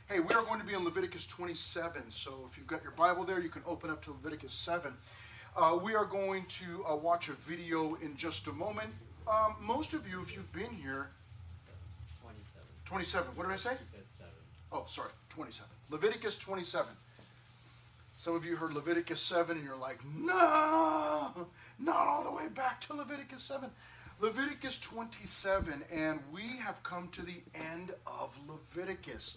Hey, we are going to be in Leviticus 27, so if you've got your Bible there, you can open up to Leviticus 7. We are going to watch a video in just a moment. Most of you, if you've been here... 27. What did I say? You said 7. Oh, sorry, 27. Leviticus 27. Some of you heard Leviticus 7 and you're like, no, not all the way back to Leviticus 7. Leviticus 27, and we have come to the end of Leviticus.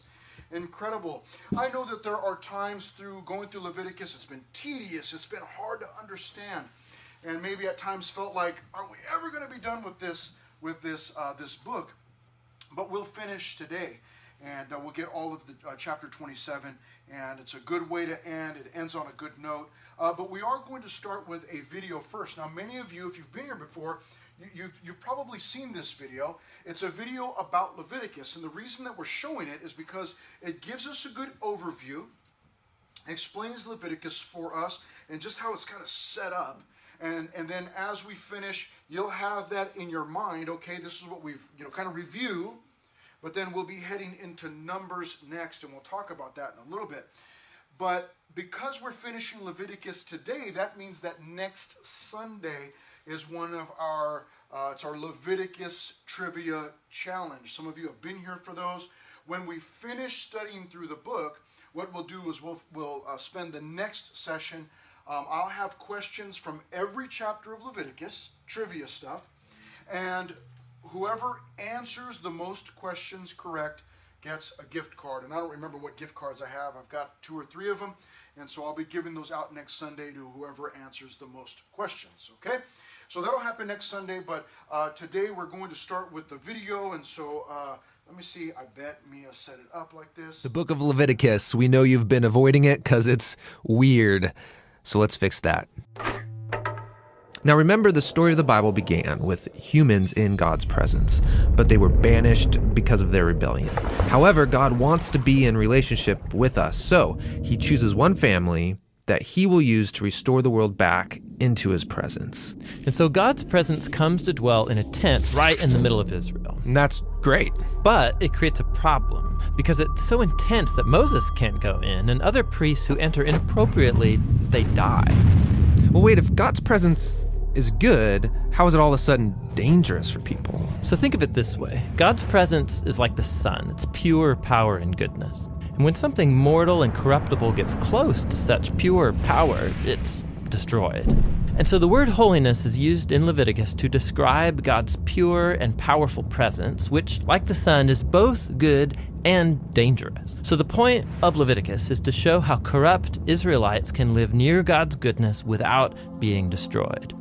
Incredible. I know that there are times going through Leviticus, it's been tedious, it's been hard to understand, and maybe at times felt like, are we ever going to be done with this book? But we'll finish today, and we'll get all of the chapter 27, and it's a good way to end. It ends on a good note. But we are going to start with a video first. Now, many of you, if you've been here before, you've probably seen this video. It's a video about Leviticus, and the reason that we're showing it is because it gives us a good overview, explains Leviticus for us, and just how it's kind of set up. And then as we finish, you'll have that in your mind. Okay, this is what we've kind of review, but then we'll be heading into Numbers next, and we'll talk about that in a little bit. But because we're finishing Leviticus today, that means that next Sunday is one of our it's our Leviticus Trivia Challenge. Some of you have been here for those. When we finish studying through the book, what we'll do is we'll spend the next session. I'll have questions from every chapter of Leviticus, trivia stuff, and whoever answers the most questions correct gets a gift card. And I don't remember what gift cards I have. I've got 2 or 3 of them, and so I'll be giving those out next Sunday to whoever answers the most questions, okay? So that'll happen next Sunday, but today we're going to start with the video, and so let me see. I bet Mia set it up like this. The book of Leviticus, we know you've been avoiding it because it's weird. So let's fix that. Now remember, the story of the Bible began with humans in God's presence, but they were banished because of their rebellion. However, God wants to be in relationship with us, so he chooses one family that he will use to restore the world back into his presence. And so God's presence comes to dwell in a tent right in the middle of Israel. And that's great. But it creates a problem because it's so intense that Moses can't go in, and other priests who enter inappropriately, they die. Well, wait, if God's presence is good, how is it all of a sudden dangerous for people? So think of it this way. God's presence is like the sun. It's pure power and goodness. And when something mortal and corruptible gets close to such pure power, it's destroyed. And so the word holiness is used in Leviticus to describe God's pure and powerful presence, which, like the sun, is both good and dangerous. So the point of Leviticus is to show how corrupt Israelites can live near God's goodness without being destroyed.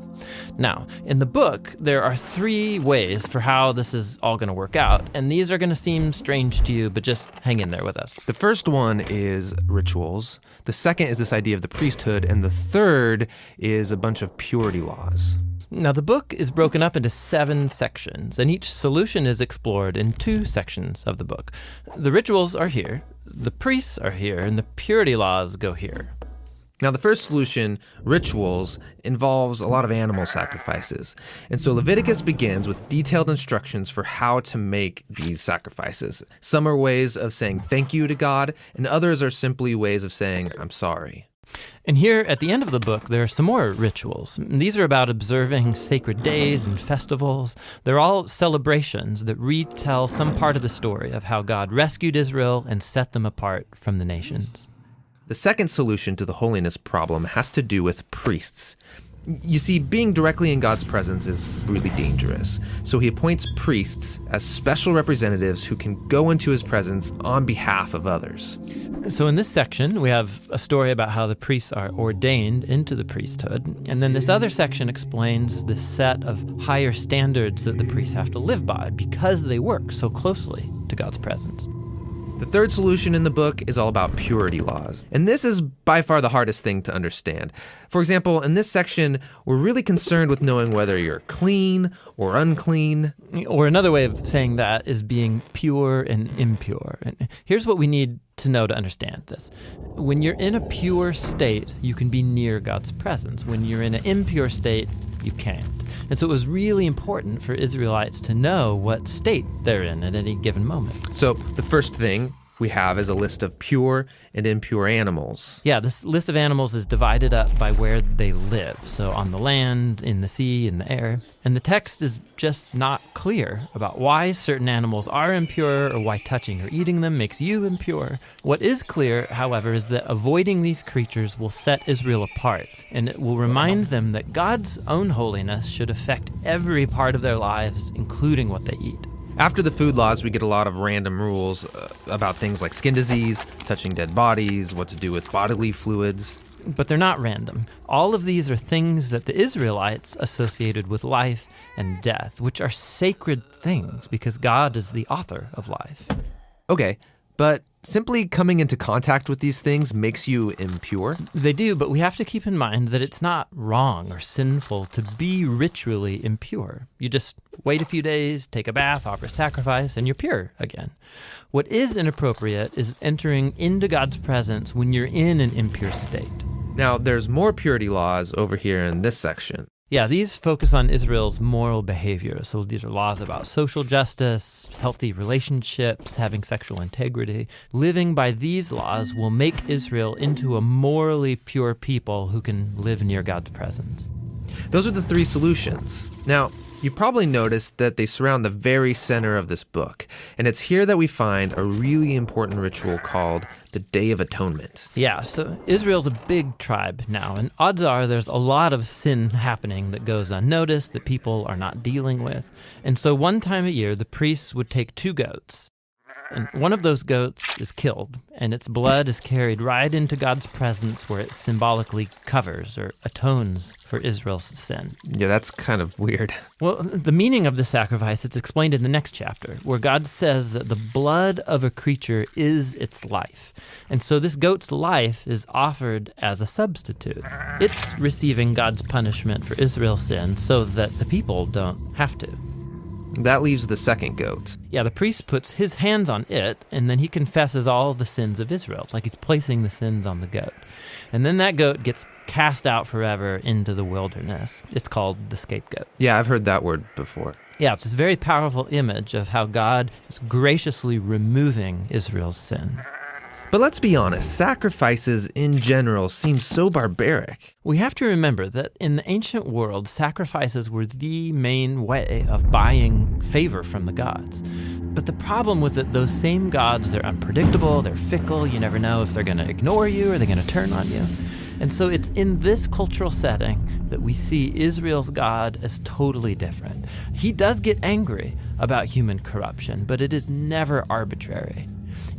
Now, in the book, there are 3 ways for how this is all going to work out, and these are going to seem strange to you, but just hang in there with us. The first one is rituals. The second is this idea of the priesthood, and the third is a bunch of purity laws. Now, the book is broken up into 7 sections, and each solution is explored in 2 sections of the book. The rituals are here, the priests are here, and the purity laws go here. Now, the first solution, rituals, involves a lot of animal sacrifices. And so Leviticus begins with detailed instructions for how to make these sacrifices. Some are ways of saying thank you to God, and others are simply ways of saying, I'm sorry. And here at the end of the book, there are some more rituals. These are about observing sacred days and festivals. They're all celebrations that retell some part of the story of how God rescued Israel and set them apart from the nations. The second solution to the holiness problem has to do with priests. You see, being directly in God's presence is really dangerous. So he appoints priests as special representatives who can go into his presence on behalf of others. So in this section, we have a story about how the priests are ordained into the priesthood. And then this other section explains the set of higher standards that the priests have to live by because they work so closely to God's presence. The third solution in the book is all about purity laws. And this is by far the hardest thing to understand. For example, in this section, we're really concerned with knowing whether you're clean or unclean. Or another way of saying that is being pure and impure. And here's what we need to know to understand this. When you're in a pure state, you can be near God's presence. When you're in an impure state, you can't. And so it was really important for Israelites to know what state they're in at any given moment. So the first thing, we have is a list of pure and impure animals. Yeah, this list of animals is divided up by where they live. So on the land, in the sea, in the air. And the text is just not clear about why certain animals are impure or why touching or eating them makes you impure. What is clear, however, is that avoiding these creatures will set Israel apart, and it will remind them that God's own holiness should affect every part of their lives, including what they eat. After the food laws, we get a lot of random rules about things like skin disease, touching dead bodies, what to do with bodily fluids. But they're not random. All of these are things that the Israelites associated with life and death, which are sacred things because God is the author of life. Okay, but simply coming into contact with these things makes you impure? They do, but we have to keep in mind that it's not wrong or sinful to be ritually impure. You just wait a few days, take a bath, offer sacrifice, and you're pure again. What is inappropriate is entering into God's presence when you're in an impure state. Now, there's more purity laws over here in this section. Yeah, these focus on Israel's moral behavior. So these are laws about social justice, healthy relationships, having sexual integrity. Living by these laws will make Israel into a morally pure people who can live near God's presence. Those are the three solutions. Now, you've probably noticed that they surround the very center of this book, and it's here that we find a really important ritual called the Day of Atonement. Yeah, so Israel's a big tribe now, and odds are there's a lot of sin happening that goes unnoticed, that people are not dealing with. And so one time a year, the priests would take 2 goats, and one of those goats is killed, and its blood is carried right into God's presence where it symbolically covers or atones for Israel's sin. Yeah, that's kind of weird. Well, the meaning of the sacrifice, it's explained in the next chapter, where God says that the blood of a creature is its life. And so this goat's life is offered as a substitute. It's receiving God's punishment for Israel's sin so that the people don't have to. That leaves the second goat. Yeah, the priest puts his hands on it, and then he confesses all the sins of Israel. It's like he's placing the sins on the goat. And then that goat gets cast out forever into the wilderness. It's called the scapegoat. Yeah, I've heard that word before. Yeah, it's this very powerful image of how God is graciously removing Israel's sin. But let's be honest, sacrifices in general seem so barbaric. We have to remember that in the ancient world, sacrifices were the main way of buying favor from the gods. But the problem was that those same gods, they're unpredictable, they're fickle, you never know if they're going to ignore you or they're going to turn on you. And so it's in this cultural setting that we see Israel's God as totally different. He does get angry about human corruption, but it is never arbitrary.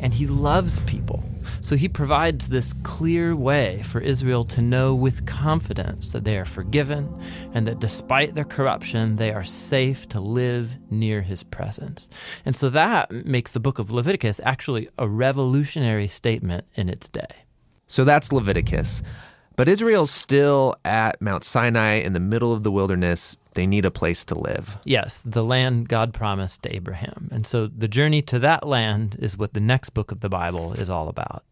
And he loves people. So he provides this clear way for Israel to know with confidence that they are forgiven and that despite their corruption, they are safe to live near his presence. And so that makes the book of Leviticus actually a revolutionary statement in its day. So that's Leviticus. But Israel's still at Mount Sinai in the middle of the wilderness. They need a place to live. Yes, the land God promised to Abraham. And so the journey to that land is what the next book of the Bible is all about.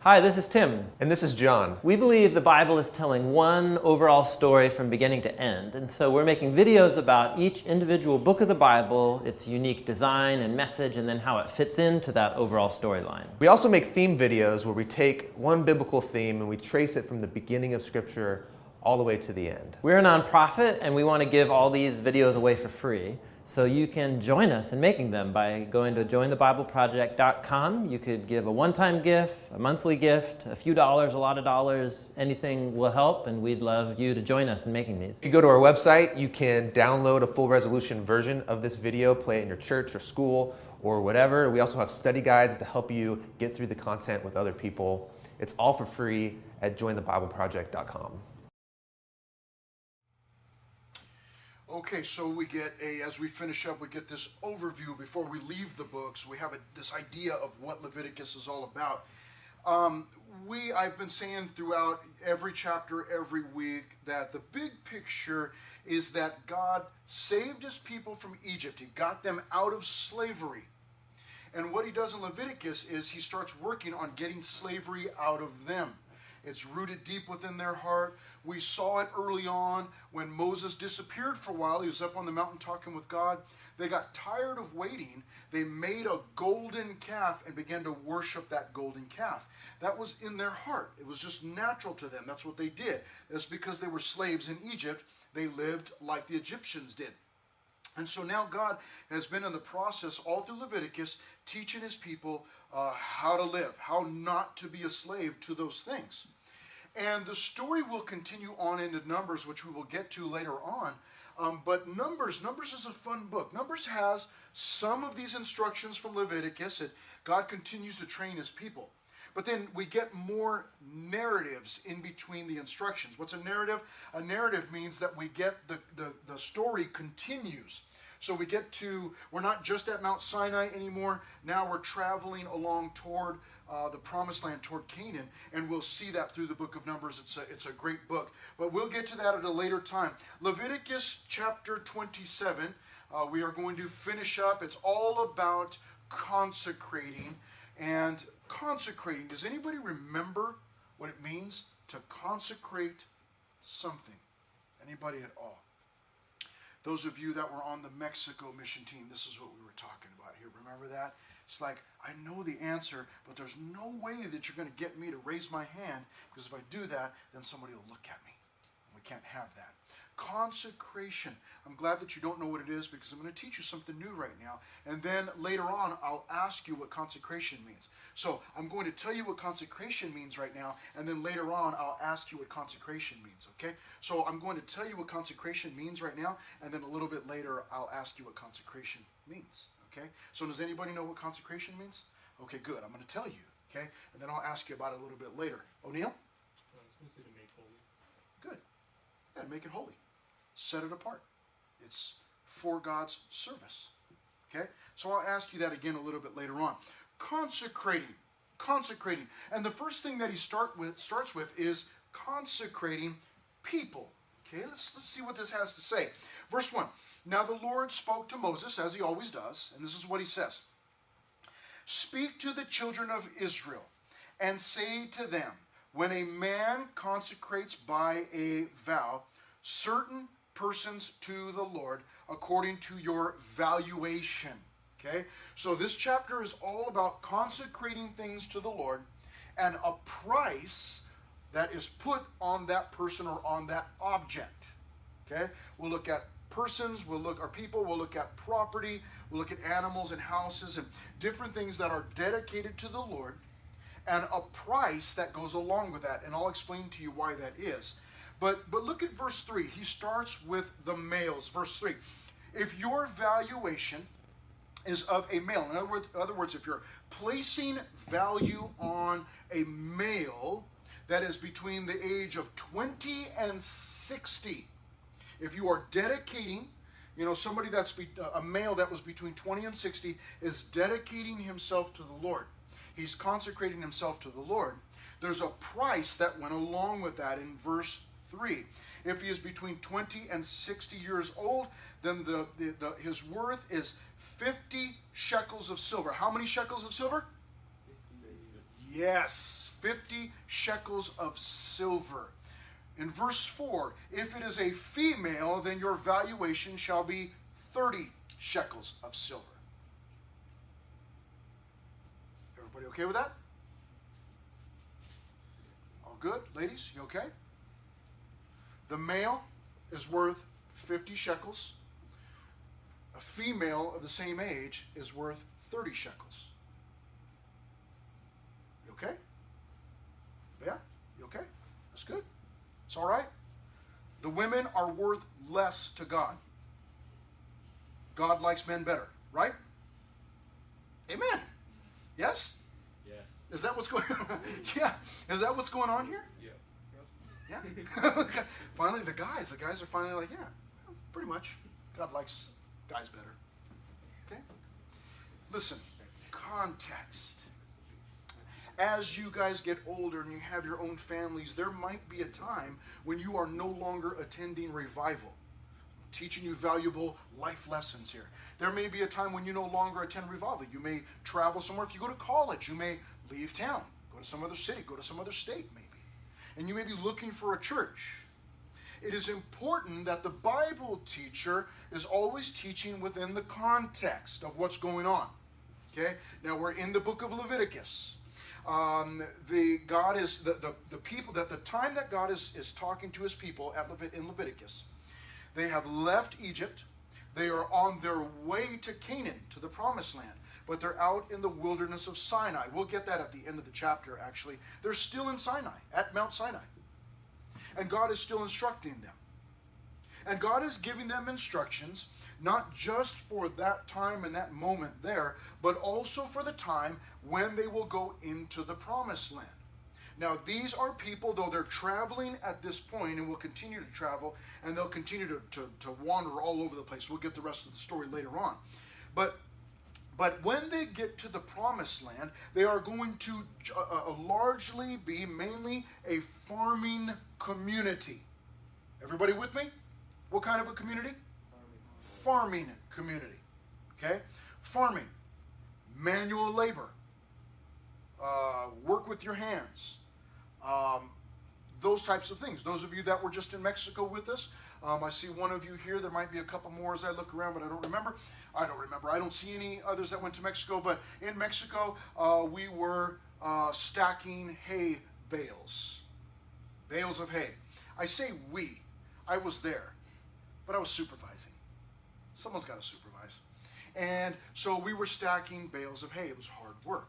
Hi, this is Tim. And this is John. We believe the Bible is telling one overall story from beginning to end. And so we're making videos about each individual book of the Bible, its unique design and message, and then how it fits into that overall storyline. We also make theme videos where we take one biblical theme and we trace it from the beginning of Scripture all the way to the end. We're a nonprofit, and we want to give all these videos away for free. So you can join us in making them by going to jointhebibleproject.com. You could give a one-time gift, a monthly gift, a few dollars, a lot of dollars. Anything will help, and we'd love you to join us in making these. If you go to our website, you can download a full resolution version of this video, play it in your church or school or whatever. We also have study guides to help you get through the content with other people. It's all for free at jointhebibleproject.com. Okay, so we get as we finish up, we get this overview before we leave the books. We have this idea of what Leviticus is all about. I've been saying throughout every chapter, every week, that the big picture is that God saved his people from Egypt. He got them out of slavery. And what he does in Leviticus is he starts working on getting slavery out of them. It's rooted deep within their heart. We saw it early on when Moses disappeared for a while. He was up on the mountain talking with God. They got tired of waiting. They made a golden calf and began to worship that golden calf. That was in their heart. It was just natural to them. That's what they did. It's because they were slaves in Egypt. They lived like the Egyptians did. And so now God has been in the process all through Leviticus teaching his people how to live, how not to be a slave to those things. And the story will continue on into Numbers, which we will get to later on. But Numbers is a fun book. Numbers has some of these instructions from Leviticus that God continues to train his people. But then we get more narratives in between the instructions. What's a narrative? A narrative means that we get the story continues. So we're not just at Mount Sinai anymore. Now we're traveling along toward the promised land, toward Canaan, and we'll see that through the book of Numbers. It's a great book. But we'll get to that at a later time. Leviticus chapter 27, we are going to finish up. It's all about consecrating. And consecrating, does anybody remember what it means to consecrate something? Anybody at all? Those of you that were on the Mexico mission team, this is what we were talking about here. Remember that? It's like, I know the answer, but there's no way that you're going to get me to raise my hand, because if I do that, then somebody will look at me. We can't have that. Consecration. I'm glad that you don't know what it is, because I'm going to teach you something new right now. And then later on, I'll ask you what consecration means. So I'm going to tell you what consecration means right now, and then later on, I'll ask you what consecration means, okay? So I'm going to tell you what consecration means right now, and then a little bit later, I'll ask you what consecration means, okay? So does anybody know what consecration means? Okay, good. I'm going to tell you, okay? And then I'll ask you about it a little bit later. O'Neill? It's supposed to make holy. Good. Yeah, make it holy. Set it apart. It's for God's service. Okay? So I'll ask you that again a little bit later on. Consecrating. And the first thing that he starts with is consecrating people. Okay, let's see what this has to say. Verse 1. Now the Lord spoke to Moses, as he always does, and this is what he says. Speak to the children of Israel and say to them, when a man consecrates by a vow certain persons to the Lord according to your valuation. Okay? So this chapter is all about consecrating things to the Lord and a price that is put on that person or on that object. Okay? We'll look at persons, we'll look at people, we'll look at property, we'll look at animals and houses and different things that are dedicated to the Lord, and a price that goes along with that. And I'll explain to you why that is. But look at verse 3. He starts with the males. Verse 3. If your valuation is of a male, in other words, if you're placing value on a male that is between the age of 20 and 60, if you are dedicating, somebody that's a male that was between 20 and 60 is dedicating himself to the Lord. He's consecrating himself to the Lord. There's a price that went along with that in verse 3. If he is between 20 and 60 years old, then his worth is 50 shekels of silver. How many shekels of silver? 50. Yes, 50 shekels of silver. In verse 4, if it is a female, then your valuation shall be 30 shekels of silver. Everybody okay with that? All good? Ladies, you okay? The male is worth 50 shekels. A female of the same age is worth 30 shekels. You okay? Yeah? You okay? That's good. It's all right. The women are worth less to God. God likes men better, right? Amen. Yes? Yes. Is that what's going on? Yeah. Is that what's going on here? Yeah. Yeah. Finally, the guys are finally like, yeah, pretty much. God likes guys better. Okay? Listen, context. As you guys get older and you have your own families, there might be a time when you are no longer attending revival. I'm teaching you valuable life lessons here. There may be a time when you no longer attend revival. You may travel somewhere. If you go to college, you may leave town, go to some other city, go to some other state maybe. and you may be looking for a church, it is important that the Bible teacher is always teaching within the context of what's going on. Okay? Now we're in the book of Leviticus. The time that God is talking to his people in Leviticus, they have left Egypt. They are on their way to Canaan, to the promised land, but they're out in the wilderness of Sinai. We'll get that at the end of the chapter, actually. They're still in Sinai, at Mount Sinai. And God is still instructing them. And God is giving them instructions, not just for that time and that moment there, but also for the time when they will go into the promised land. Now, these are people, though they're traveling at this point and will continue to travel, and they'll continue to wander all over the place. We'll get the rest of the story later on. But when they get to the promised land, they are going to largely be mainly a farming community. Everybody with me? What kind of a community? Farming community. Okay? Farming. Manual labor. Work with your hands. Those types of things. Those of you that were just in Mexico with us, I see one of you here. There might be a couple more as I look around, but I don't remember. I don't see any others that went to Mexico, but in Mexico, we were stacking hay bales. Bales of hay. I say we. I was there, but I was supervising. Someone's got to supervise. And so we were stacking bales of hay. It was hard work.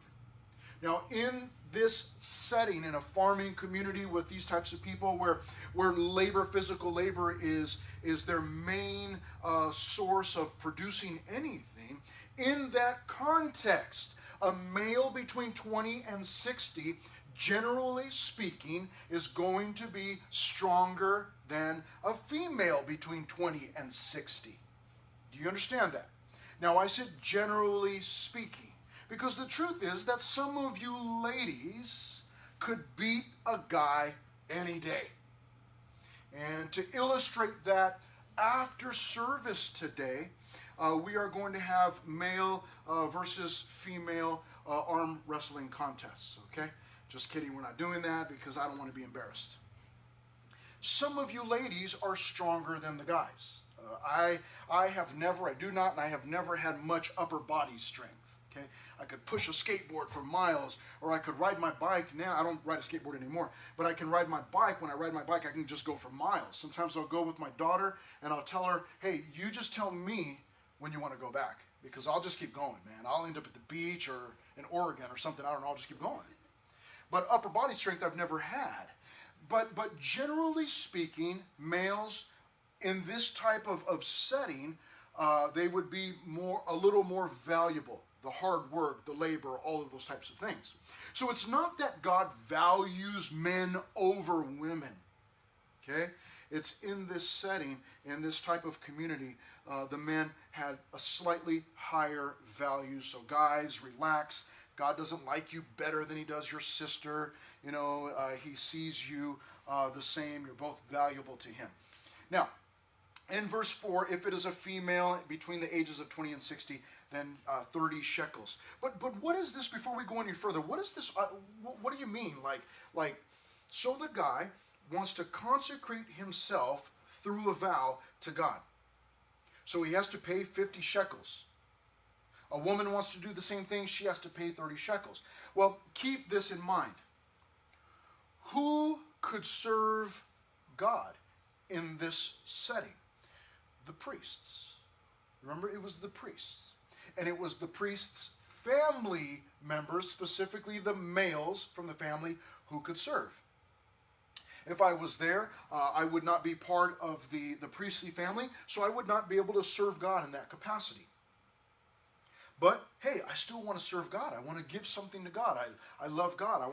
Now, in this setting, in a farming community with these types of people where labor, physical labor is their main source of producing anything, in that context, a male between 20 and 60, generally speaking, is going to be stronger than a female between 20 and 60. Do you understand that? Now, I said generally speaking, because the truth is that some of you ladies could beat a guy any day. And to illustrate that, after service today, we are going to have male versus female arm wrestling contests, okay? Just kidding, we're not doing that because I don't want to be embarrassed. Some of you ladies are stronger than the guys. I do not, and I have never had much upper body strength, okay? I could push a skateboard for miles, or I could ride my bike. Now, I don't ride a skateboard anymore, but I can ride my bike. When I ride my bike, I can just go for miles. Sometimes I'll go with my daughter, and I'll tell her, hey, you just tell me when you want to go back, because I'll just keep going, man. I'll end up at the beach or in Oregon or something. I don't know. I'll just keep going. But upper body strength I've never had. But generally speaking, males in this type of setting, they would be a little more valuable. The hard work, the labor, all of those types of things. So it's not that God values men over women. Okay? It's in this setting, in this type of community, the men had a slightly higher value. So guys, relax. God doesn't like you better than he does your sister. You know, he sees you the same. You're both valuable to him. Now, in verse 4, if it is a female between the ages of 20 and 60, then 30 shekels. But what is this, before we go any further, what is this, what do you mean? Like, so the guy wants to consecrate himself through a vow to God. So he has to pay 50 shekels. A woman wants to do the same thing, she has to pay 30 shekels. Well, keep this in mind. Who could serve God in this setting? The priests. Remember, it was the priests. And it was the priests' family members, specifically the males from the family, who could serve. If I was there, I would not be part of the priestly family, so I would not be able to serve God in that capacity. But hey, I still want to serve God. I want to give something to God. I love God. I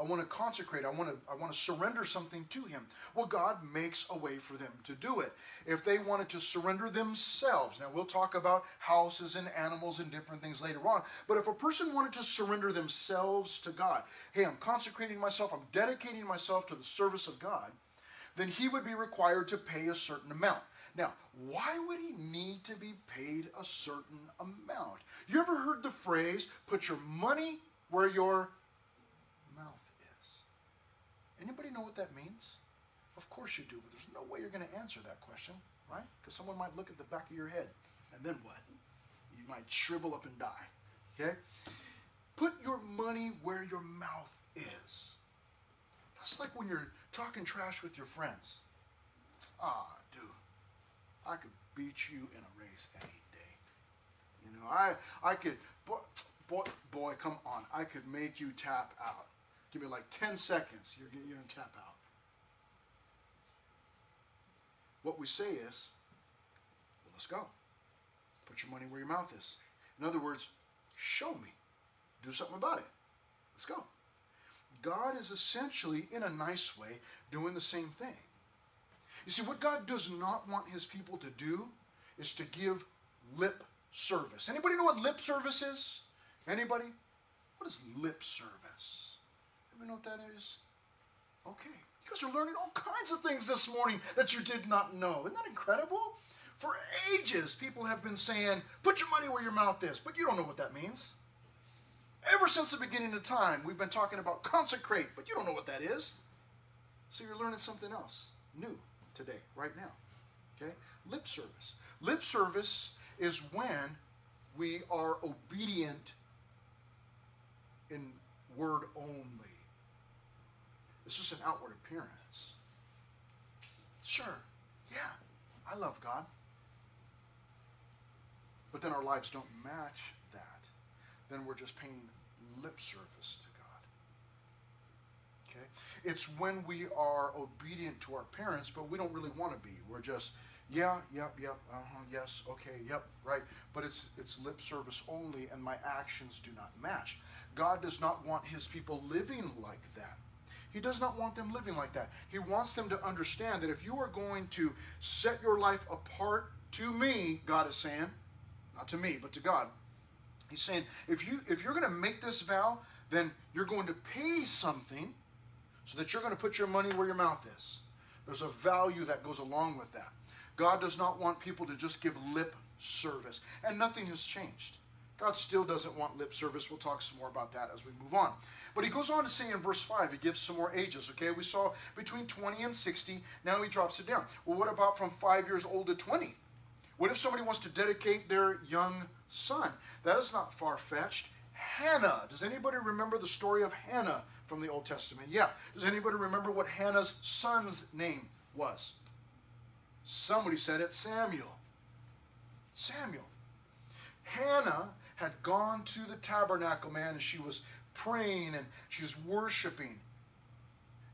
want to consecrate. I want to surrender something to him. Well, God makes a way for them to do it. If they wanted to surrender themselves, now we'll talk about houses and animals and different things later on, but if a person wanted to surrender themselves to God, hey, I'm consecrating myself, I'm dedicating myself to the service of God, then he would be required to pay a certain amount. Now, why would he need to be paid a certain amount? You ever heard the phrase, put your money where your mouth is? Anybody know what that means? Of course you do, but there's no way you're going to answer that question, right? Because someone might look at the back of your head, and then what? You might shrivel up and die, okay? Put your money where your mouth is. That's like when you're talking trash with your friends. Dude, I could beat you in a race any day. You know, I could, boy, come on. I could make you tap out. Give me like 10 seconds. You're going to tap out. What we say is, well, let's go. Put your money where your mouth is. In other words, show me. Do something about it. Let's go. God is essentially, in a nice way, doing the same thing. You see, what God does not want his people to do is to give lip service. Anybody know what lip service is? Anybody? What is lip service? Anybody know what that is? Okay. You guys are learning all kinds of things this morning that you did not know. Isn't that incredible? For ages, people have been saying, put your money where your mouth is, but you don't know what that means. Ever since the beginning of time, we've been talking about consecrate, but you don't know what that is. So you're learning something else new today, right now. Okay? Lip service. Lip service is when we are obedient in word only. It's just an outward appearance. Sure, yeah, I love God. But then our lives don't match that. Then we're just paying lip service to God. Okay? It's when we are obedient to our parents, but we don't really want to be. We're just, yeah, yep, yes, okay, yep, right. But it's lip service only, and my actions do not match. God does not want his people living like that. He does not want them living like that. He wants them to understand that if you are going to set your life apart to me, God is saying, not to me, but to God, he's saying, if you're going to make this vow, then you're going to pay something so that you're going to put your money where your mouth is. There's a value that goes along with that. God does not want people to just give lip service. And nothing has changed. God still doesn't want lip service. We'll talk some more about that as we move on. But he goes on to say in verse 5, he gives some more ages, okay? We saw between 20 and 60. Now he drops it down. Well, what about from 5 years old to 20? What if somebody wants to dedicate their young son? That is not far-fetched. Hannah. Does anybody remember the story of Hannah from the Old Testament? Yeah. Does anybody remember what Hannah's son's name was? Somebody said it, Samuel. Samuel. Hannah had gone to the tabernacle, man, and she was praying and she was worshiping.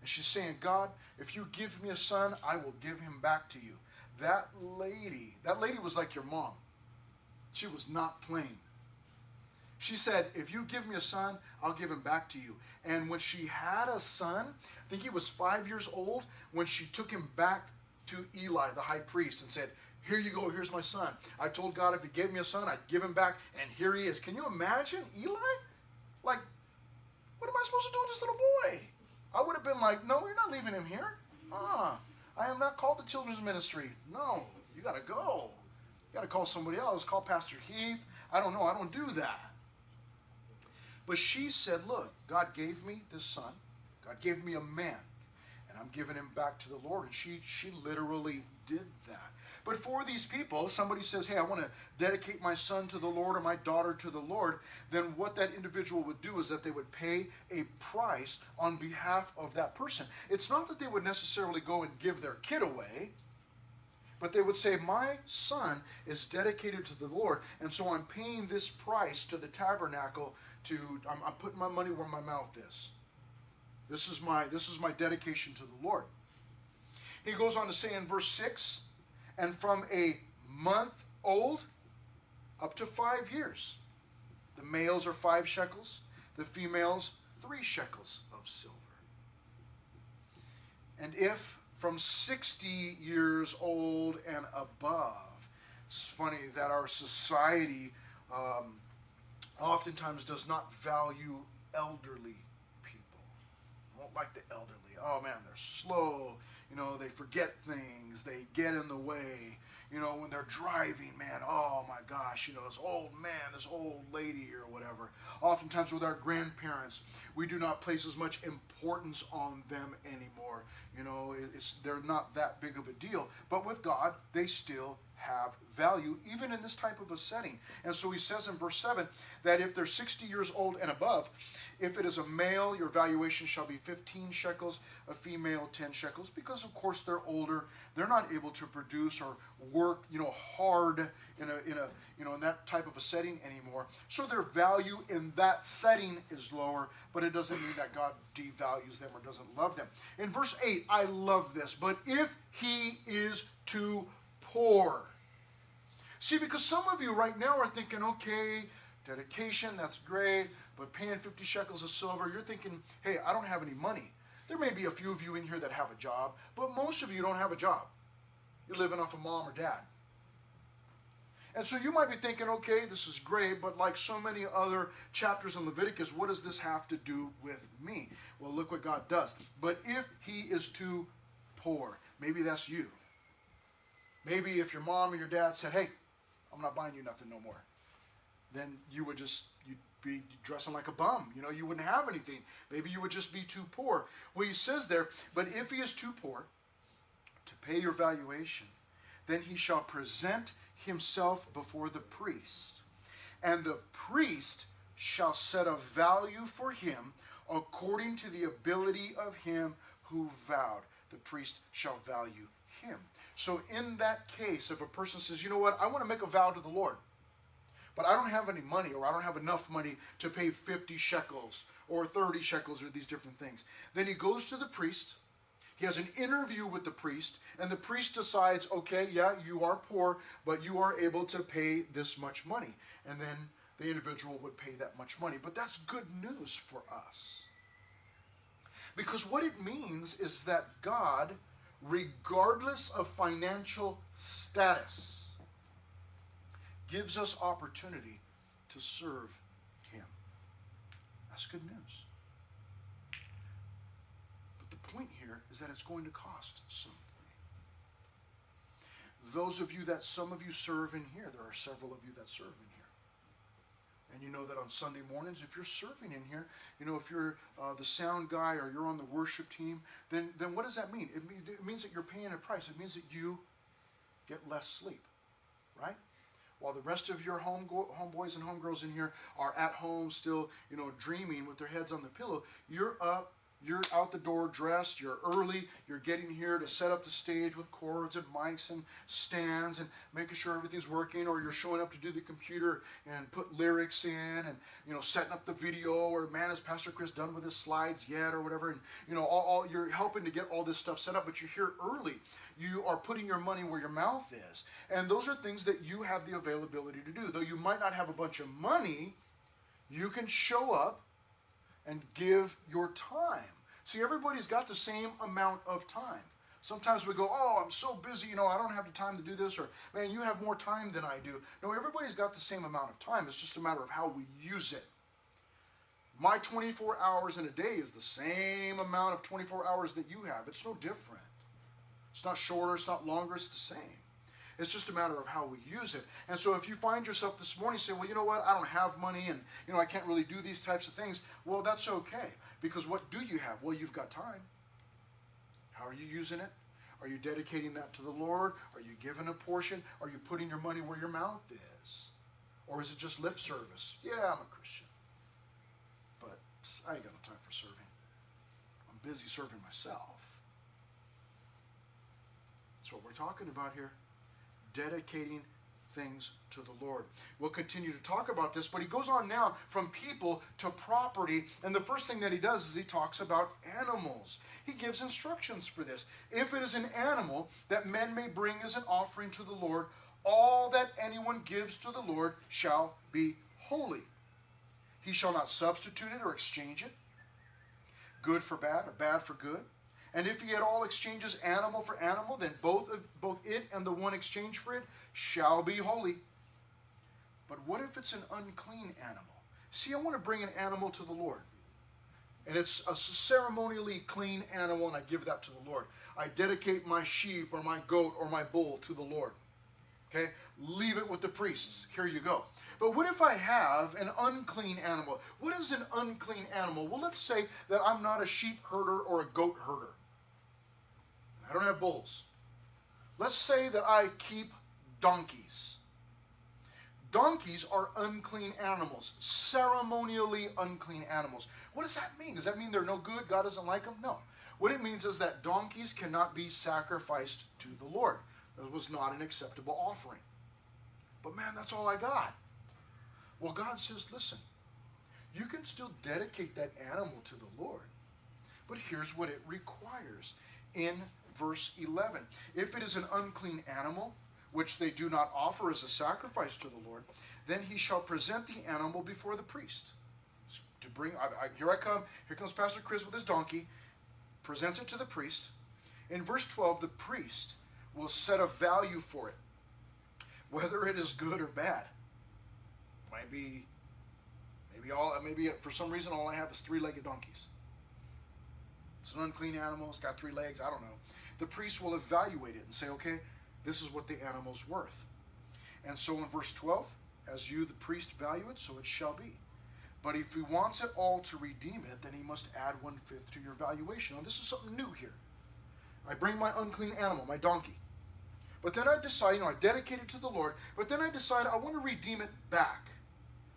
And she's saying, God, if you give me a son, I will give him back to you. That lady was like your mom. She was not playing. She said, if you give me a son, I'll give him back to you. And when she had a son, I think he was 5 years old, when she took him back to Eli, the high priest, and said, here you go, here's my son. I told God if he gave me a son, I'd give him back, and here he is. Can you imagine Eli? Like, what am I supposed to do with this little boy? I would have been like, no, you're not leaving him here. I am not called to children's ministry. No, you got to go. You got to call somebody else. Call Pastor Heath. I don't know. I don't do that. But she said, look, God gave me this son. God gave me a man. And I'm giving him back to the Lord. And she literally did that. But for these people, somebody says, hey, I want to dedicate my son to the Lord or my daughter to the Lord, then what that individual would do is that they would pay a price on behalf of that person. It's not that they would necessarily go and give their kid away, but they would say, my son is dedicated to the Lord, and so I'm paying this price to the tabernacle I'm putting my money where my mouth is. This is my dedication to the Lord. He goes on to say in verse 6, and from a month old up to 5 years. The males are 5 shekels, the females 3 shekels of silver. And if from 60 years old and above, it's funny that our society oftentimes does not value elderly people. Won't like the elderly. Oh man, they're slow. They forget things. They get in the way. When they're driving, man, oh my gosh, this old man, this old lady or whatever. Oftentimes with our grandparents, we do not place as much importance on them anymore. They're not that big of a deal. But with God, they still have value, even in this type of a setting. And so he says in verse 7 that if they're 60 years old and above, if it is a male, your valuation shall be 15 shekels, a female 10 shekels, because of course they're older, they're not able to produce or work, hard in that type of a setting anymore. So their value in that setting is lower, but it doesn't mean that God devalues them or doesn't love them. In verse 8, I love this, but if he is too poor. See, because some of you right now are thinking, okay, dedication, that's great, but paying 50 shekels of silver, you're thinking, hey, I don't have any money. There may be a few of you in here that have a job, but most of you don't have a job. You're living off of mom or dad. And so you might be thinking, okay, this is great, but like so many other chapters in Leviticus, what does this have to do with me? Well, look what God does. But if he is too poor, maybe that's you. Maybe if your mom or your dad said, hey, I'm not buying you nothing no more, then you'd be dressing like a bum. You wouldn't have anything. Maybe you would just be too poor. Well, he says there, but if he is too poor to pay your valuation, then he shall present himself before the priest, and the priest shall set a value for him according to the ability of him who vowed. The priest shall value him. So in that case, if a person says, you know what, I want to make a vow to the Lord, but I don't have any money, or I don't have enough money to pay 50 shekels or 30 shekels or these different things, then he goes to the priest. He has an interview with the priest, and the priest decides, okay, yeah, you are poor, but you are able to pay this much money. And then the individual would pay that much money. But that's good news for us. Because what it means is that God, regardless of financial status, gives us opportunity to serve him. That's good news. But the point here is that it's going to cost something. Those of you some of you serve in here, there are several of you that serve in here. And you know that on Sunday mornings, if you're serving in here, if you're the sound guy or you're on the worship team, then what does that mean? It means that you're paying a price. It means that you get less sleep, right? While the rest of your homeboys and homegirls in here are at home still, dreaming with their heads on the pillow, you're up, you're out the door dressed, you're early, you're getting here to set up the stage with cords and mics and stands and making sure everything's working, or you're showing up to do the computer and put lyrics in and, setting up the video, or man, is Pastor Chris done with his slides yet, or whatever, and, you're helping to get all this stuff set up, but you're here early. You are putting your money where your mouth is. And those are things that you have the availability to do. Though you might not have a bunch of money, you can show up and give your time. See, everybody's got the same amount of time. Sometimes we go, oh, I'm so busy, I don't have the time to do this, or man, you have more time than I do. No, everybody's got the same amount of time. It's just a matter of how we use it. My 24 hours in a day is the same amount of 24 hours that you have. It's no different. It's not shorter, it's not longer, it's the same. It's just a matter of how we use it. And so if you find yourself this morning saying, well, you know what, I don't have money and, I can't really do these types of things, well, that's okay. Because what do you have? Well, you've got time. How are you using it? Are you dedicating that to the Lord? Are you giving a portion? Are you putting your money where your mouth is? Or is it just lip service? Yeah, I'm a Christian, but I ain't got no time for serving. I'm busy serving myself. That's what we're talking about here. Dedicating things to the Lord. We'll continue to talk about this, but he goes on now from people to property, and the first thing that he does is he talks about animals. He gives instructions for this. If it is an animal that men may bring as an offering to the Lord, all that anyone gives to the Lord shall be holy. He shall not substitute it or exchange it, good for bad or bad for good. And if he at all exchanges animal for animal, then both it and the one exchanged for it shall be holy. But what if it's an unclean animal? See, I want to bring an animal to the Lord. And it's a ceremonially clean animal, and I give that to the Lord. I dedicate my sheep or my goat or my bull to the Lord. Okay? Leave it with the priests. Here you go. But what if I have an unclean animal? What is an unclean animal? Well, let's say that I'm not a sheep herder or a goat herder. I don't have bulls. Let's say that I keep donkeys. Donkeys are unclean animals, ceremonially unclean animals. What does that mean? Does that mean they're no good? God doesn't like them? No. What it means is that donkeys cannot be sacrificed to the Lord. That was not an acceptable offering. But man, that's all I got. Well, God says, listen, you can still dedicate that animal to the Lord. But here's what it requires in verse 11. If it is an unclean animal, which they do not offer as a sacrifice to the Lord, then he shall present the animal before the priest. To bring, here I come, here comes Pastor Chris with his donkey, presents it to the priest. In verse 12, the priest will set a value for it, whether it is good or bad. Maybe for some reason all I have is three-legged donkeys. It's an unclean animal, it's got 3 legs, I don't know. The priest will evaluate it and say, okay, this is what the animal's worth. And so in verse 12, as you, the priest, value it, so it shall be. But if he wants it all to redeem it, then he must add 1/5 to your valuation. Now this is something new here. I bring my unclean animal, my donkey. But then I decide, I dedicate it to the Lord, but then I decide I want to redeem it back.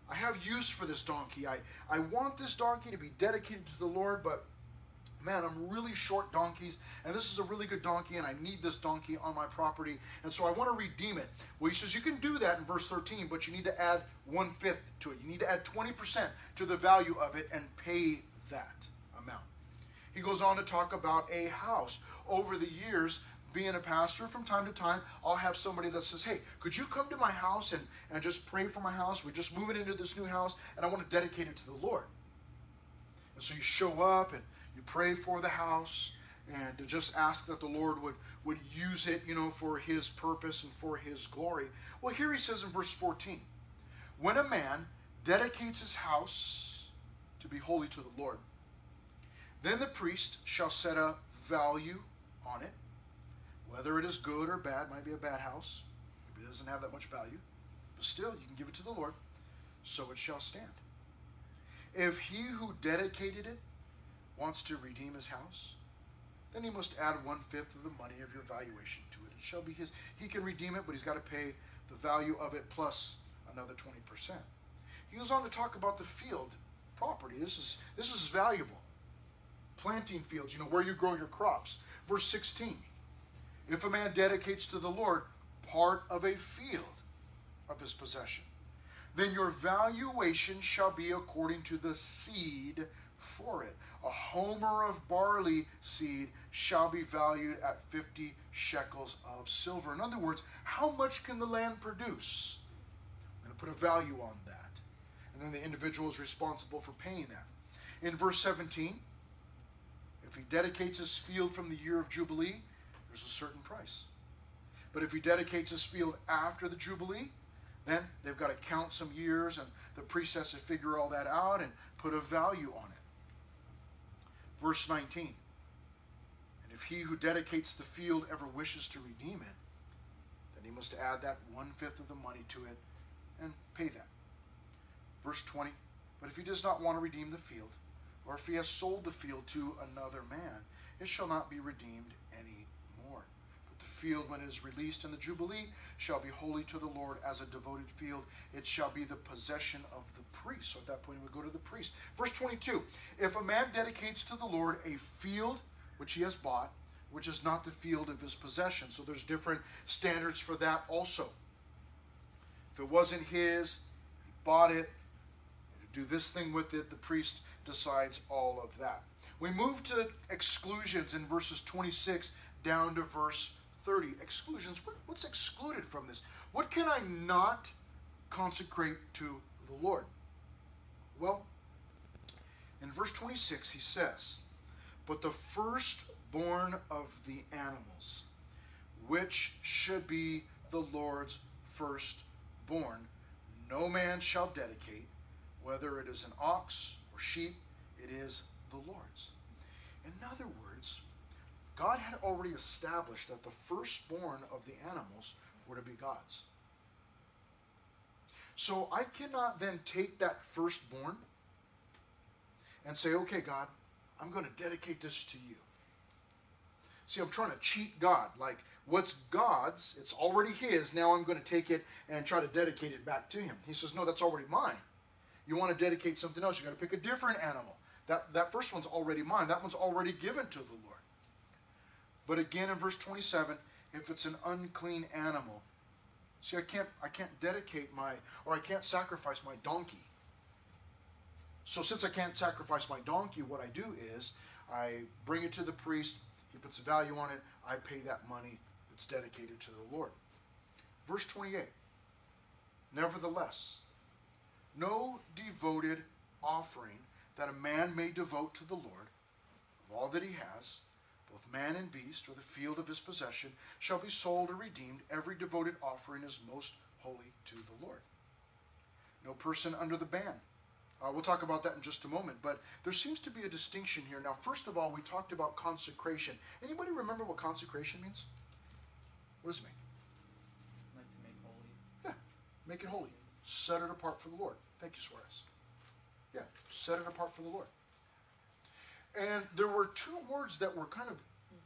I have use for this donkey. I want this donkey to be dedicated to the Lord, but man, I'm really short donkeys, and this is a really good donkey, and I need this donkey on my property, and so I want to redeem it. Well, he says you can do that in verse 13, but you need to add 1/5 to it. You need to add 20% to the value of it and pay that amount. He goes on to talk about a house. Over the years, being a pastor, from time to time, I'll have somebody that says, hey, could you come to my house and just pray for my house? We're just moving into this new house, and I want to dedicate it to the Lord. And so you show up, and you pray for the house, and to just ask that the Lord would use it, for his purpose and for his glory. Well, here he says in verse 14, when a man dedicates his house to be holy to the Lord, then the priest shall set a value on it, whether it is good or bad. Might be a bad house. Maybe it doesn't have that much value. But still, you can give it to the Lord, so it shall stand. If he who dedicated it wants to redeem his house, then he must add 1/5 of the money of your valuation to it. It shall be his. He can redeem it, but he's got to pay the value of it plus another 20%. He goes on to talk about the field property. This is valuable. Planting fields, where you grow your crops. Verse 16. If a man dedicates to the Lord part of a field of his possession, then your valuation shall be according to the seed for it. A homer of barley seed shall be valued at 50 shekels of silver. In other words, how much can the land produce? I'm going to put a value on that. And then the individual is responsible for paying that. In verse 17, if he dedicates his field from the year of Jubilee, there's a certain price. But if he dedicates his field after the Jubilee, then they've got to count some years, and the priest has to figure all that out and put a value on it. Verse 19, and if he who dedicates the field ever wishes to redeem it, then he must add that 1/5 of the money to it and pay that. Verse 20, but if he does not want to redeem the field, or if he has sold the field to another man, it shall not be redeemed any more. But the field, when it is released in the Jubilee, shall be holy to the Lord as a devoted field. It shall be the possession of the priest. So at that point, we go to the priest. Verse 22, if a man dedicates to the Lord a field which he has bought, which is not the field of his possession. So there's different standards for that also. If it wasn't his, he bought it, to do this thing with it, the priest decides all of that. We move to exclusions in verses 26 down to verse 30. Exclusions, what's excluded from this? What can I not consecrate to the Lord? Well, in verse 26 he says, but the firstborn of the animals, which should be the Lord's firstborn, no man shall dedicate, whether it is an ox or sheep, it is the Lord's. In other words, God had already established that the firstborn of the animals were to be God's. So I cannot then take that firstborn and say, okay, God, I'm going to dedicate this to you. See, I'm trying to cheat God. Like, what's God's, it's already his. Now I'm going to take it and try to dedicate it back to him. He says, no, that's already mine. You want to dedicate something else, you got to pick a different animal. That first one's already mine. That one's already given to the Lord. But again, in verse 27, if it's an unclean animal, see, I can't dedicate I can't sacrifice my donkey. So since I can't sacrifice my donkey, what I do is I bring it to the priest. He puts a value on it. I pay that money. It's dedicated to the Lord. Verse 28. Nevertheless, no devoted offering that a man may devote to the Lord of all that he has, both man and beast, or the field of his possession, shall be sold or redeemed. Every devoted offering is most holy to the Lord. No person under the ban. We'll talk about that in just a moment, but there seems to be a distinction here. Now, first of all, we talked about consecration. Anybody remember what consecration means? What does it mean? Like to make holy. Yeah, make it holy. Set it apart for the Lord. Thank you, Suarez. Yeah, set it apart for the Lord. And there were two words that were kind of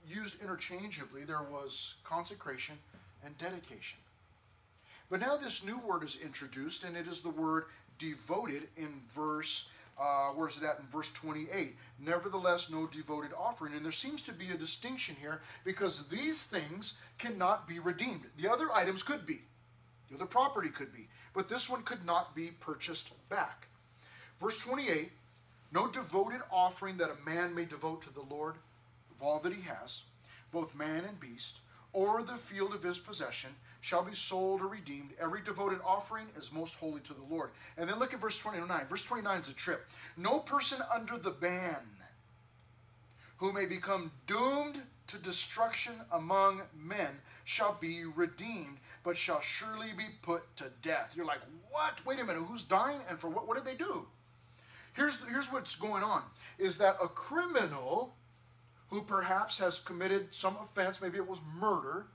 used interchangeably. There was consecration and dedication. But now this new word is introduced, and it is the word devoted in verse, where is it at? In verse 28. Nevertheless, no devoted offering. And there seems to be a distinction here because these things cannot be redeemed. The other items could be. The other property could be. But this one could not be purchased back. Verse 28, no devoted offering that a man may devote to the Lord of all that he has, both man and beast, or the field of his possession, shall be sold or redeemed. Every devoted offering is most holy to the Lord. And then look at verse 29. Verse 29 is a trip. No person under the ban who may become doomed to destruction among men shall be redeemed, but shall surely be put to death. You're like, what? Wait a minute, who's dying and for what? What did they do? Here's what's going on, is that a criminal who perhaps has committed some offense, maybe it was murder,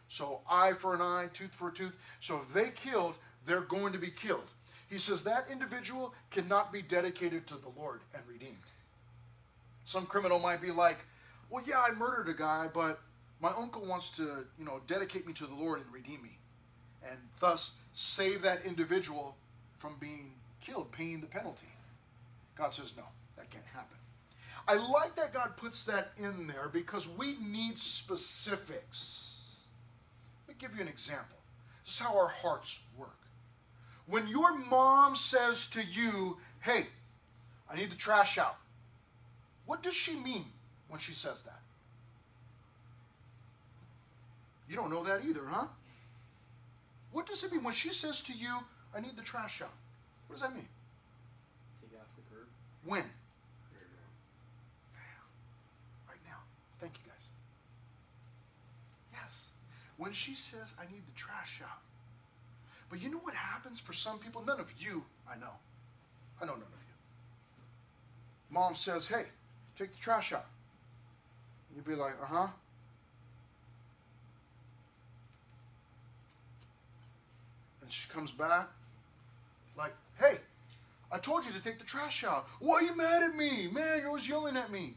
so eye for an eye, tooth for a tooth. So if they killed, they're going to be killed. He says that individual cannot be dedicated to the Lord and redeemed. Some criminal might be like, well, yeah, I murdered a guy, but my uncle wants to, dedicate me to the Lord and redeem me, and thus save that individual from being killed, paying the penalty. God says, no, that can't happen. I like that God puts that in there because we need specifics. Let me give you an example. This is how our hearts work. When your mom says to you, hey, I need the trash out, what does she mean when she says that? You don't know that either, huh? What does it mean when she says to you, I need the trash out? What does that mean? Take it off the curb. When? Right now. Thank you, guys. Yes. When she says, I need the trash out. But you know what happens for some people? None of you, I know. I know none of you. Mom says, hey, take the trash out. You'd be like, uh-huh. And she comes back like, hey, I told you to take the trash out. Why are you mad at me? Man, you're always yelling at me.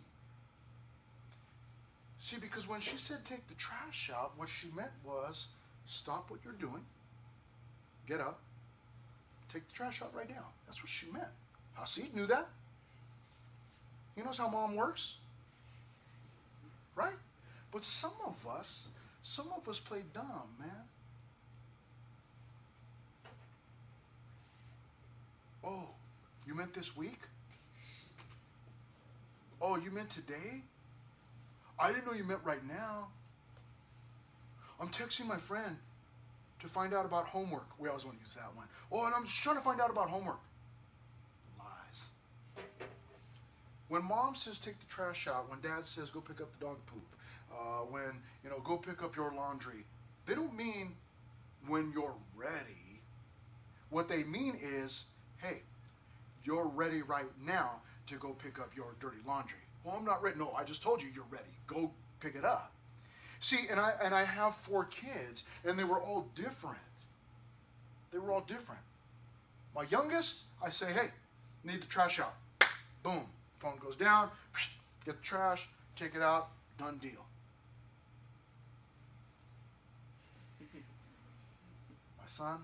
See, because when she said take the trash out, what she meant was stop what you're doing, get up, take the trash out right now. That's what she meant. Hasid knew that. He knows how mom works. Right? But some of us play dumb, man. Oh, you meant this week? Oh, you meant today? I didn't know you meant right now. I'm texting my friend to find out about homework. We always want to use that one. Oh, and I'm just trying to find out about homework. Lies. When mom says take the trash out, when dad says go pick up the dog poop, when, go pick up your laundry, they don't mean when you're ready. What they mean is, hey, you're ready right now to go pick up your dirty laundry. Well, I'm not ready. No, I just told you you're ready. Go pick it up. See, and I have 4 kids, and they were all different. They were all different. My youngest, I say, hey, need the trash out. Boom. Phone goes down. Get the trash. Take it out. Done deal. My son,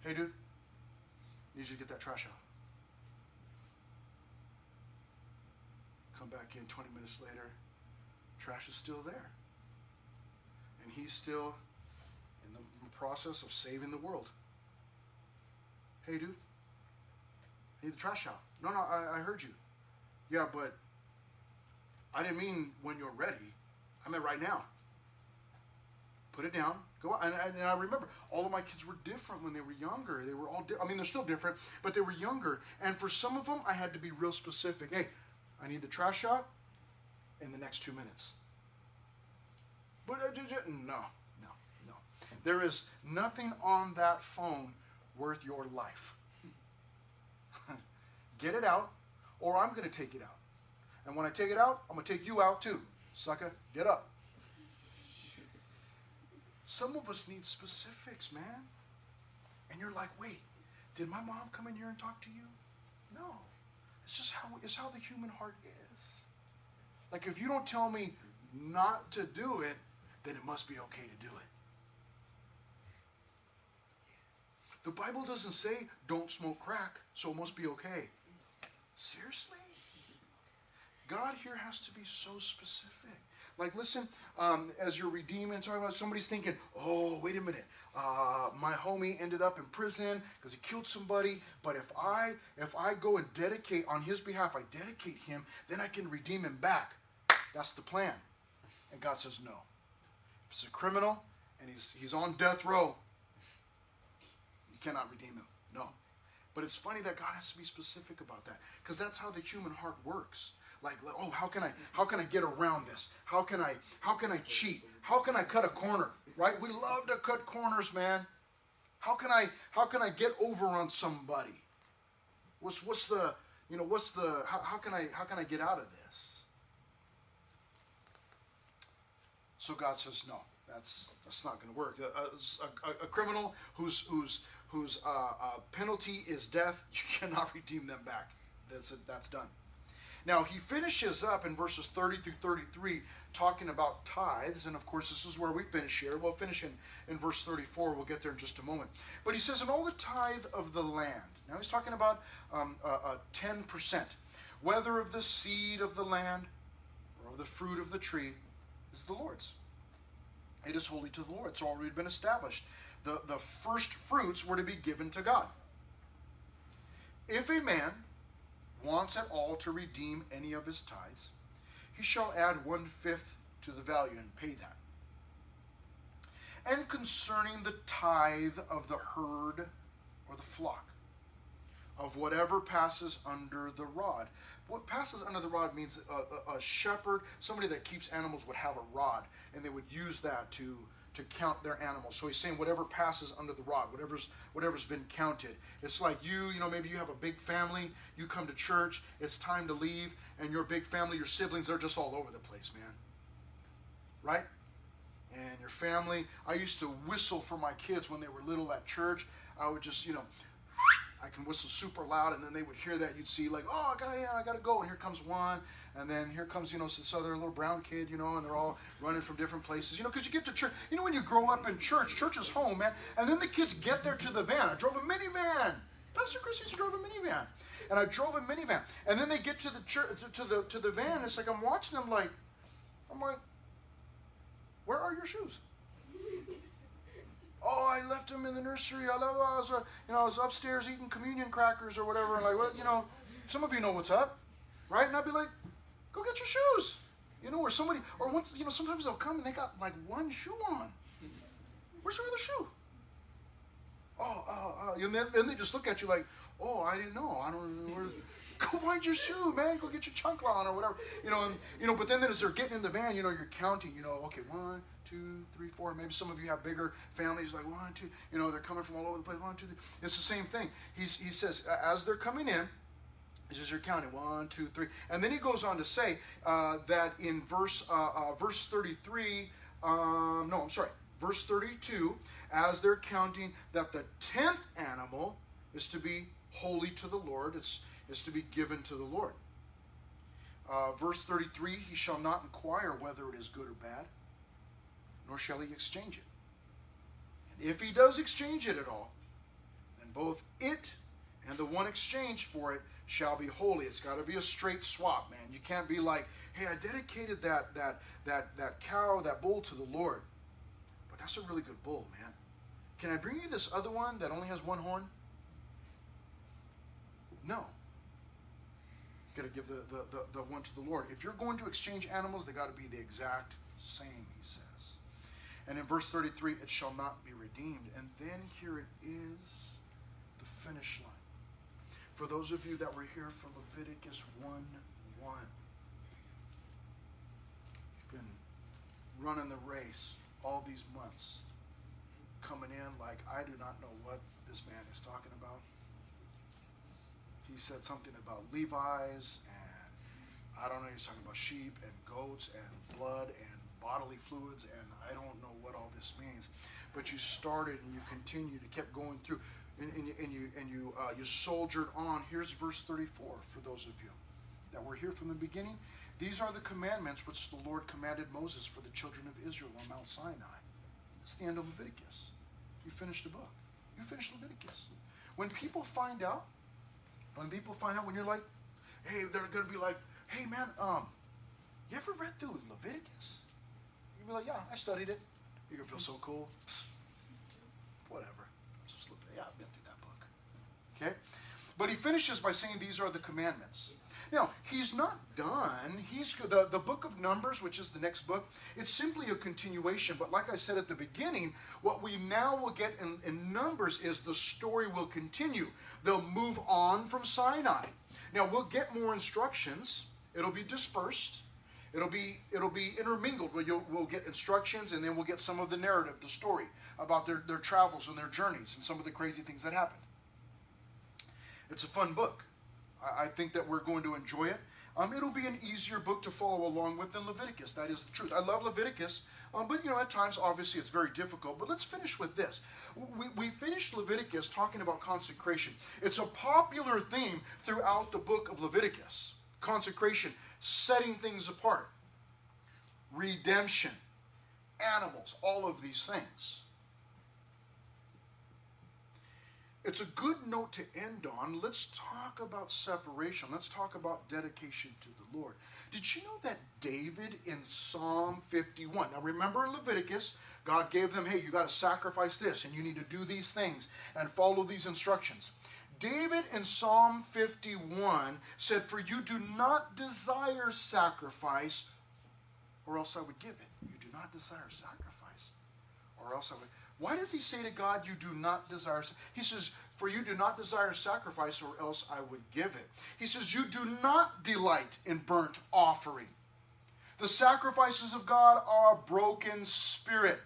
hey, dude, need you to get that trash out. Come back in 20 minutes later, trash is still there. And he's still in the process of saving the world. Hey, dude, I need the trash out. No, I heard you. Yeah, but I didn't mean when you're ready. I meant right now. Put it down. Go out. And I remember all of my kids were different when they were younger. They were all I mean, they're still different, but they were younger. And for some of them, I had to be real specific. Hey, I need the trash out in the next 2 minutes. But no. There is nothing on that phone worth your life. Get it out, or I'm going to take it out. And when I take it out, I'm going to take you out too. Sucker, get up. Some of us need specifics, man. And you're like, wait, did my mom come in here and talk to you? No. It's just how the human heart is. Like, if you don't tell me not to do it, then it must be okay to do it. The Bible doesn't say don't smoke crack, so it must be okay. Seriously? God here has to be so specific. Like, listen, as you're redeeming, talking about somebody's thinking, oh, wait a minute, my homie ended up in prison because he killed somebody, but if I go and dedicate on his behalf, I dedicate him, then I can redeem him back. That's the plan. And God says no. If he's a criminal and he's on death row, you cannot redeem him. No. But it's funny that God has to be specific about that, because that's how the human heart works. Like, oh, how can I get around this? How can I cheat? How can I cut a corner? Right? We love to cut corners, man. How can I get over on somebody? How can I get out of this? So God says, no, that's not going to work. A criminal whose penalty is death, you cannot redeem them back. That's done. Now, he finishes up in verses 30 through 33 talking about tithes, and of course this is where we finish here. We'll finish in verse 34. We'll get there in just a moment. But he says, and all the tithe of the land. Now he's talking about 10%. Whether of the seed of the land or of the fruit of the tree is the Lord's. It is holy to the Lord. It's already been established. The first fruits were to be given to God. If a man wants at all to redeem any of his tithes, he shall add 1/5 to the value and pay that. And concerning the tithe of the herd or the flock, of whatever passes under the rod. What passes under the rod means a shepherd, somebody that keeps animals, would have a rod, and they would use that to count their animals. So he's saying whatever passes under the rod, whatever's been counted. It's like maybe you have a big family, you come to church, it's time to leave, and your big family, your siblings, they're just all over the place, man. Right? And your family, I used to whistle for my kids when they were little at church. I would just, I can whistle super loud, and then they would hear that. You'd see like, oh, I gotta go, and here comes one, and then here comes, this other little brown kid, and they're all running from different places, because you get to church. When you grow up in church is home, man, and then the kids get there to the van. I drove a minivan. Pastor Chris used to drive a minivan, and I drove a minivan, and then they get to the church, to the van. It's like I'm watching them, I'm like, where are your shoes? Oh, I left them in the nursery. I was upstairs eating communion crackers or whatever. And some of you know what's up, right? And I'd be like, go get your shoes. Or somebody, or once, sometimes they'll come and they got like one shoe on. Where's your other shoe? And then they just look at you like, oh, I didn't know. I don't know. Go find your shoe, man. Go get your chunk on or whatever. But then as they're getting in the van, you're counting, okay, 1, 2, 3, 4. Maybe some of you have bigger families, like 1, 2. They're coming from all over the place. 1, 2, 3. It's the same thing. He says, as they're coming in, he says, you're counting 1, 2, 3. And then he goes on to say that in verse 33, verse 32, as they're counting, that the 10th animal is to be holy to the Lord. Is to be given to the Lord. Verse 33, he shall not inquire whether it is good or bad, nor shall he exchange it. And if he does exchange it at all, then both it and the one exchanged for it shall be holy. It's got to be a straight swap, man. You can't be like, hey, I dedicated that cow, that bull to the Lord. But that's a really good bull, man. Can I bring you this other one that only has one horn? No. You got to give the one to the Lord. If you're going to exchange animals, they got to be the exact same, he says. And in verse 33, it shall not be redeemed. And then here it is, the finish line. For those of you that were here for Leviticus 1:1, you've been running the race all these months, coming in like, I do not know what this man is talking about. He said something about Levi's, and I don't know, he's talking about sheep and goats and blood and bodily fluids, and I don't know what all this means. But you started and you continued, you kept going through, and you soldiered on. Here's verse 34 for those of you that were here from the beginning. These are the commandments which the Lord commanded Moses for the children of Israel on Mount Sinai. That's the end of Leviticus. You finished the book. You finished Leviticus. When people find out, when you're like, hey, they're going to be like, hey, man, you ever read through Leviticus? You'll be like, yeah, I studied it. You're going to feel so cool. Whatever. Yeah, I've been through that book. Okay? But he finishes by saying these are the commandments. Now, he's not done. The book of Numbers, which is the next book, it's simply a continuation. But like I said at the beginning, what we now will get in Numbers is the story will continue. They'll move on from Sinai. Now, we'll get more instructions. It'll be dispersed. It'll be intermingled. We'll get instructions, and then we'll get some of the narrative, the story about their travels and their journeys and some of the crazy things that happened. It's a fun book. I think that we're going to enjoy it. It'll be an easier book to follow along with than Leviticus. That is the truth. I love Leviticus, but at times, obviously, it's very difficult. But let's finish with this. We finished Leviticus talking about consecration. It's a popular theme throughout the book of Leviticus. Consecration, setting things apart, redemption, animals, all of these things. It's a good note to end on. Let's talk about separation. Let's talk about dedication to the Lord. Did you know that David in Psalm 51, now remember in Leviticus, God gave them, hey, you got to sacrifice this, and you need to do these things and follow these instructions. David in Psalm 51 said, for you do not desire sacrifice, or else I would give it. You do not desire sacrifice, or else I would. Why does he say to God, you do not desire? He says, for you do not desire sacrifice, or else I would give it. He says, you do not delight in burnt offering. The sacrifices of God are a broken spirit,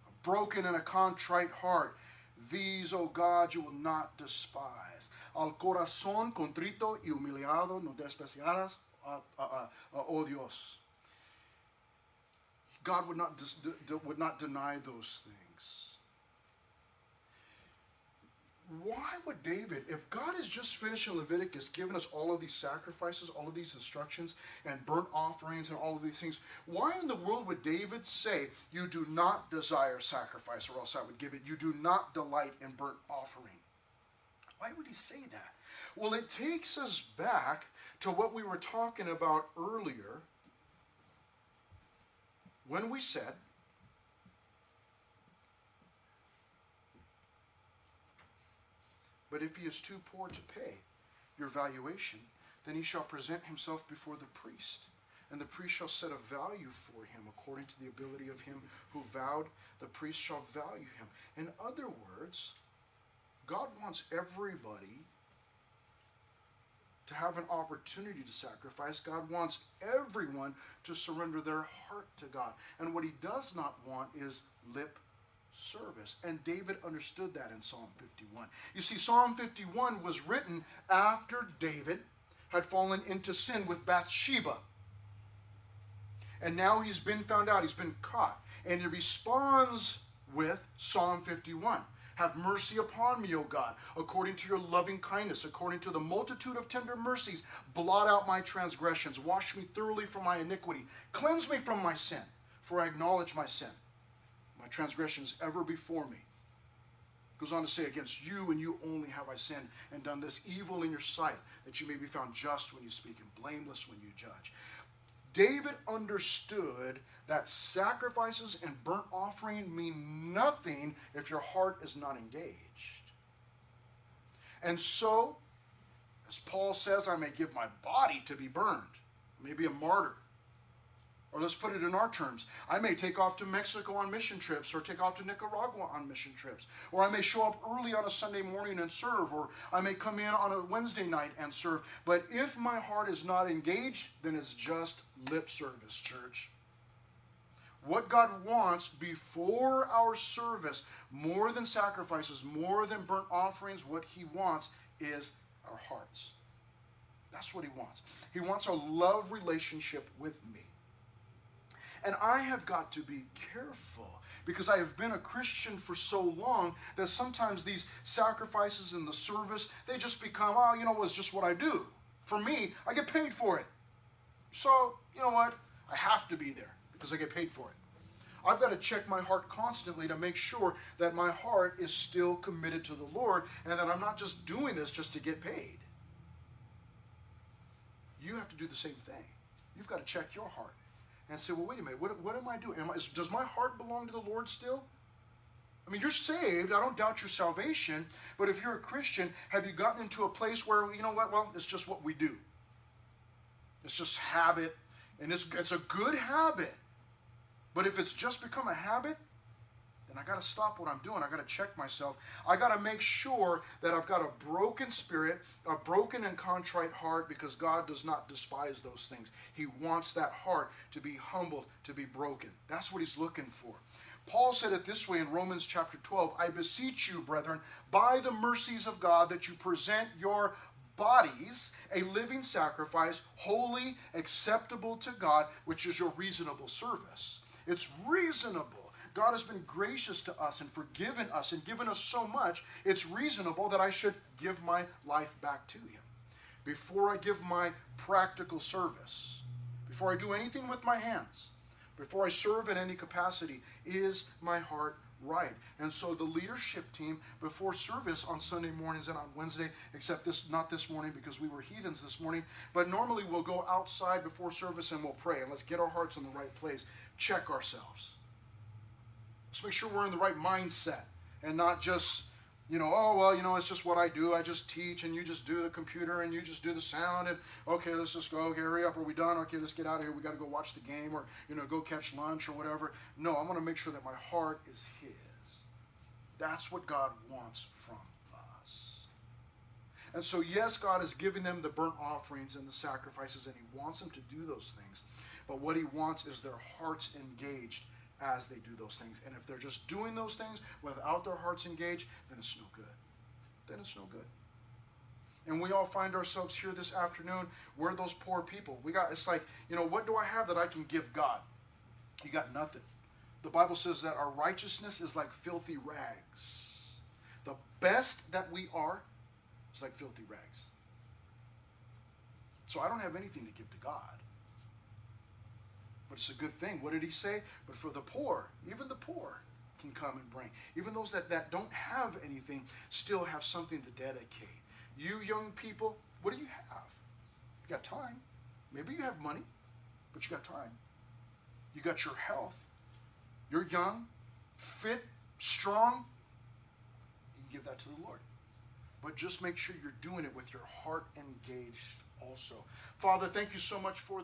a broken and a contrite heart. These, O God, you will not despise. Al corazón contrito y humillado no despreciarás, oh Dios. God would not deny those things. Why would David, if God is just finishing Leviticus, giving us all of these sacrifices, all of these instructions, and burnt offerings and all of these things, why in the world would David say, you do not desire sacrifice, or else I would give it? You do not delight in burnt offering. Why would he say that? Well, it takes us back to what we were talking about earlier, when we said, but if he is too poor to pay your valuation, then he shall present himself before the priest, and the priest shall set a value for him according to the ability of him who vowed. The priest shall value him. In other words, God wants everybody to have an opportunity to sacrifice. God wants everyone to surrender their heart to God. And what he does not want is lip service. And David understood that in Psalm 51. You see, Psalm 51 was written after David had fallen into sin with Bathsheba. And now he's been found out, he's been caught. And he responds with Psalm 51. Have mercy upon me, O God, according to your loving kindness, according to the multitude of tender mercies. Blot out my transgressions. Wash me thoroughly from my iniquity. Cleanse me from my sin, for I acknowledge my sin. My transgressions ever before me. Goes on to say, against you and you only have I sinned and done this evil in your sight, that you may be found just when you speak and blameless when you judge. David understood that sacrifices and burnt offering mean nothing if your heart is not engaged. And so, as Paul says, I may give my body to be burned. I may be a martyr. Or let's put it in our terms. I may take off to Mexico on mission trips, or take off to Nicaragua on mission trips. Or I may show up early on a Sunday morning and serve, or I may come in on a Wednesday night and serve. But if my heart is not engaged, then it's just lip service, church. What God wants before our service, more than sacrifices, more than burnt offerings, what he wants is our hearts. That's what he wants. He wants a love relationship with me. And I have got to be careful, because I have been a Christian for so long that sometimes these sacrifices in the service, they just become, oh, you know, it's just what I do. For me, I get paid for it. So, you know what? I have to be there because I get paid for it. I've got to check my heart constantly to make sure that my heart is still committed to the Lord and that I'm not just doing this just to get paid. You have to do the same thing. You've got to check your heart and say, well, wait a minute, what am I doing? Does my heart belong to the Lord still? I mean, you're saved. I don't doubt your salvation. But if you're a Christian, have you gotten into a place where, you know what, well, it's just what we do. It's just habit. And it's a good habit. But if it's just become a habit, then I got to stop what I'm doing. I got to check myself. I got to make sure that I've got a broken spirit, a broken and contrite heart, because God does not despise those things. He wants that heart to be humbled, to be broken. That's what he's looking for. Paul said it this way in Romans chapter 12, I beseech you, brethren, by the mercies of God, that you present your bodies a living sacrifice, holy, acceptable to God, which is your reasonable service. It's reasonable. God has been gracious to us and forgiven us and given us so much, it's reasonable that I should give my life back to him. Before I give my practical service, before I do anything with my hands, before I serve in any capacity, is my heart right? And so the leadership team, before service on Sunday mornings and on Wednesday, except not this morning because we were heathens this morning, but normally we'll go outside before service and we'll pray and let's get our hearts in the right place. Check ourselves. Let's make sure we're in the right mindset and not just, oh, well, it's just what I do. I just teach and you just do the computer and you just do the sound and, okay, let's just go. Okay, hurry up. Are we done? Okay, let's get out of here. We got to go watch the game or, go catch lunch or whatever. No, I want to make sure that my heart is his. That's what God wants from us. And so, yes, God is giving them the burnt offerings and the sacrifices, and he wants them to do those things. But what he wants is their hearts engaged as they do those things. And if they're just doing those things without their hearts engaged, then it's no good. Then it's no good. And we all find ourselves here this afternoon. We're those poor people. It's like, what do I have that I can give God? You got nothing. The Bible says that our righteousness is like filthy rags. The best that we are is like filthy rags. So I don't have anything to give to God. But it's a good thing. What did he say? But for the poor, even the poor can come and bring. Even those that don't have anything still have something to dedicate. You young people, what do you have? You got time. Maybe you have money, but you got time. You got your health. You're young, fit, strong. You can give that to the Lord. But just make sure you're doing it with your heart engaged also. Father, thank you so much for